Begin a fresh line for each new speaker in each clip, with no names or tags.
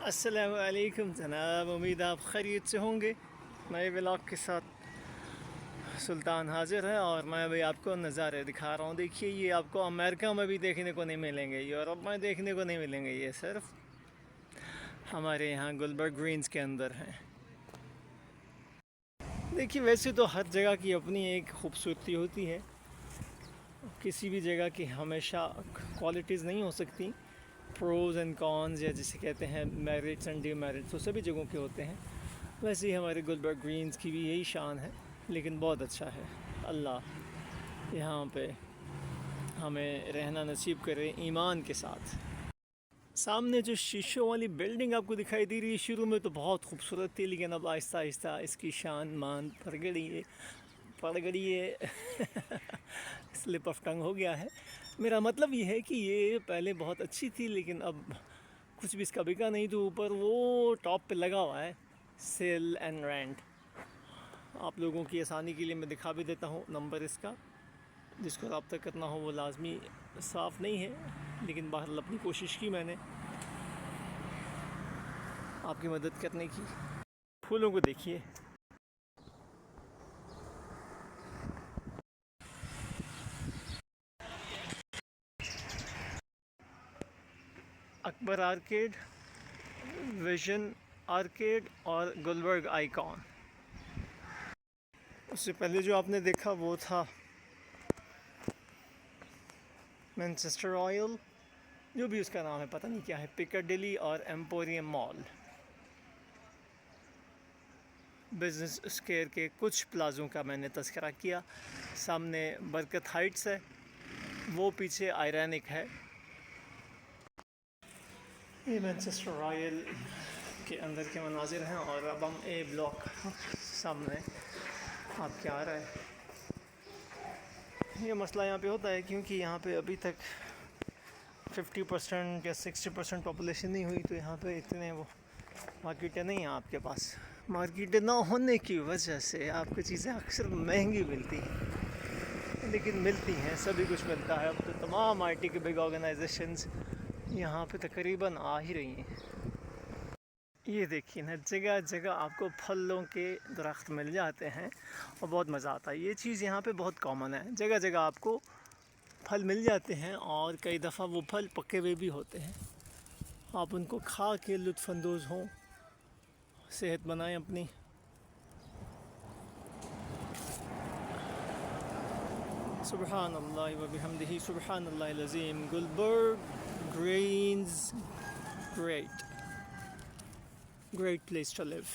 अस्सलामु अलैकुम जनाब, उम्मीद आप खैरियत से होंगे। नए व्लॉग के साथ सुल्तान हाजिर है और मैं अभी आपको नज़ारे दिखा रहा हूँ। देखिए, ये आपको अमेरिका में भी देखने को नहीं मिलेंगे, यूरोप में देखने को नहीं मिलेंगे, ये सिर्फ हमारे यहाँ गुलबर्ग ग्रीन्स के अंदर हैं। देखिए, वैसे तो हर जगह की अपनी एक खूबसूरती होती है, किसी भी जगह की हमेशा क्वालिटीज़ नहीं हो सकती। प्रोज एंड कॉन्स, या जिसे कहते हैं मेरिट्स एंड डीमेरिट्स, तो सभी जगहों के होते हैं। वैसे ही हमारे गुलबर्ग ग्रीन्स की भी यही शान है, लेकिन बहुत अच्छा है। अल्लाह यहाँ पे हमें रहना नसीब करे ईमान के साथ। सामने जो शीशों वाली बिल्डिंग आपको दिखाई दे रही है, शुरू में तो बहुत खूबसूरत थी, लेकिन अब आहिस्ता आहिस्ता इसकी शान मान पड़ गई है स्लिप ऑफ टंग हो गया है। मेरा मतलब ये है कि ये पहले बहुत अच्छी थी, लेकिन अब कुछ भी इसका बिका नहीं। तो ऊपर वो टॉप पे लगा हुआ है सेल एंड रेंट। आप लोगों की आसानी के लिए मैं दिखा भी देता हूँ नंबर इसका, जिसको रब्ता करना हो। वो लाजमी साफ़ नहीं है, लेकिन बहरहाल अपनी कोशिश की मैंने आपकी मदद करने की। फूलों को देखिए, अकबर आर्केड, विजन आर्केड और गुलबर्ग आइकॉन। उससे पहले जो आपने देखा वो था मैनचेस्टर रॉयल, जो भी उसका नाम है, पता नहीं क्या है, पिकाडिली और एम्पोरियम मॉल। बिजनेस स्क्वायर के कुछ प्लाज़ों का मैंने तज़किरा किया। सामने बरकत हाइट्स है, वो पीछे आयरैनिक है। ये मैनचेस्टर रॉयल के अंदर के मनाजिर हैं, और अब हम ए ब्लॉक सामने आपके आ रहा है। ये मसला यहाँ पे होता है क्योंकि यहाँ पे अभी तक 50% या 60% पॉपुलेशन नहीं हुई, तो यहाँ पे इतने वो मार्केटें नहीं हैं आपके पास। मार्केटें ना होने की वजह से आपको चीज़ें अक्सर महंगी मिलती हैं, लेकिन मिलती हैं, सभी कुछ मिलता है। अब तो तमाम आईटी के बिग ऑर्गेनाइजेशंस यहाँ पे तकरीबन आ ही रही हैं। ये देखिए ना, जगह जगह आपको फलों के दरख्त मिल जाते हैं और बहुत मज़ा आता है। ये चीज़ यहाँ पे बहुत कॉमन है, जगह जगह आपको फल मिल जाते हैं, और कई दफ़ा वो फल पके हुए भी होते हैं। आप उनको खा के लुत्फ़अंदोज़ हों, सेहत बनाएं अपनी। सुबहानल्लाह व बिहम्दिही सुबहानल्लाहिल अज़ीम। Gulberg Greens, great place to live.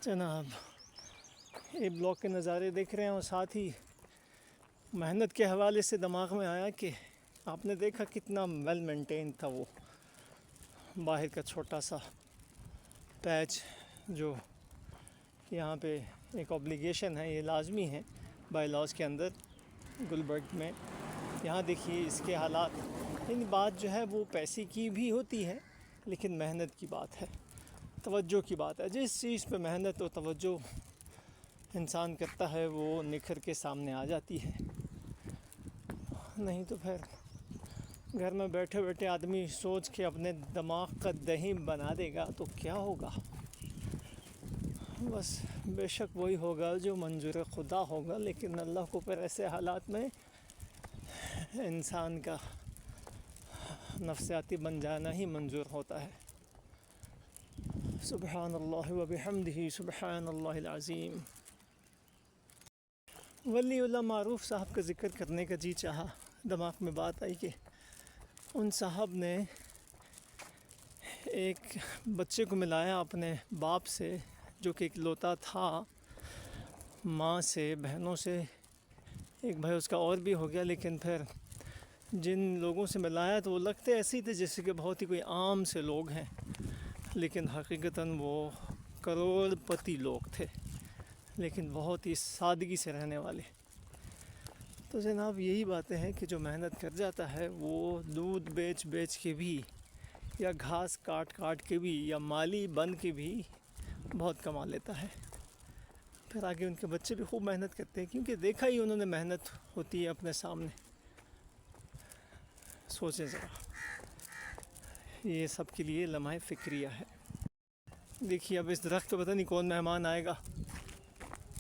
जनाब, ये ब्लॉक के नज़ारे देख रहे हैं, और साथ ही मेहनत के हवाले से दिमाग में आया कि आपने देखा कितना वेल मेंटेन था वो बाहर का छोटा सा पैच, जो यहाँ पे एक ऑब्लिगेशन है, ये लाजमी है बाय लॉज के अंदर गुलबर्ग में। यहाँ देखिए इसके हालात। इन बात जो है वो पैसे की भी होती है, लेकिन मेहनत की बात है, तवज्जो की बात है। जिस चीज़ पे मेहनत और तवज्जो इंसान करता है, वो निखर के सामने आ जाती है। नहीं तो फिर घर में बैठे बैठे आदमी सोच के अपने दिमाग का दही बना देगा तो क्या होगा। बस बेशक वही होगा जो मंजूर खुदा होगा, लेकिन अल्लाह को फिर ऐसे हालात में इंसान का नफ्सियाती बन जाना ही मंजूर होता है। सुबहानल्लाह व बिहम्दिही सुबहानल्लाहिल अज़ीम। वलीउल्लाह मारूफ साहब का ज़िक्र करने का जी चाहा, दिमाग में बात आई कि उन साहब ने एक बच्चे को मिलाया अपने बाप से, जो कि इकलौता था, माँ से, बहनों से। एक भाई उसका और भी हो गया, लेकिन फिर जिन लोगों से मिलाया तो वो लगते ऐसे ही थे जैसे कि बहुत ही कोई आम से लोग हैं, लेकिन हकीकतन वो करोड़पति लोग थे, लेकिन बहुत ही सादगी से रहने वाले। तो जनाब, यही बातें हैं कि जो मेहनत कर जाता है वो दूध बेच बेच के भी, या घास काट काट के भी, या माली बन के भी बहुत कमा लेता है। फिर आगे उनके बच्चे भी खूब मेहनत करते हैं, क्योंकि देखा ही उन्होंने मेहनत होती है अपने सामने। सोचें ज़रा, ये सब के लिए लम्हा फ़िक्रिया है। देखिए अब इस दरख्त पे पता नहीं कौन मेहमान आएगा,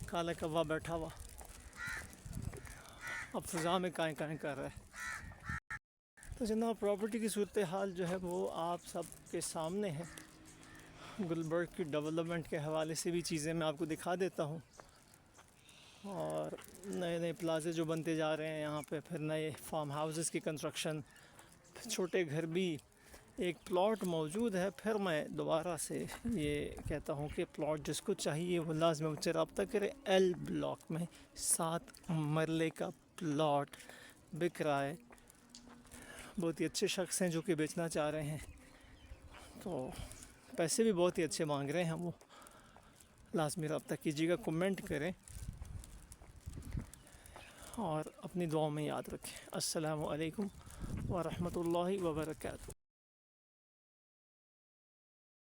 काला कौवा बैठा हुआ अब फ़िज़ा में काएँ काएँ कर रहा है। तो जनाब प्रॉपर्टी की सूरत हाल जो है वो आप सब के सामने है। गुलबर्ग की डेवलपमेंट के हवाले से भी चीज़ें मैं आपको दिखा देता हूँ, और नए नए प्लाजे जो बनते जा रहे हैं यहाँ पे, फिर नए फार्म हाउसेस की कंस्ट्रक्शन, छोटे घर भी, एक प्लॉट मौजूद है। फिर मैं दोबारा से ये कहता हूँ कि प्लॉट जिसको चाहिए वो लाज़मी मुझसे रब्ता करे। एल ब्लॉक में 7 मरले का प्लॉट बिक रहा है। बहुत ही अच्छे शख्स हैं जो कि बेचना चाह रहे हैं, तो पैसे भी बहुत ही अच्छे मांग रहे हैं वो। लाज़मी रब्ता कीजिएगा, कमेंट करें और अपनी दुआओं में याद रखें। अस्सलामु अलैकुम व रहमतुल्लाहि व बरकातहू।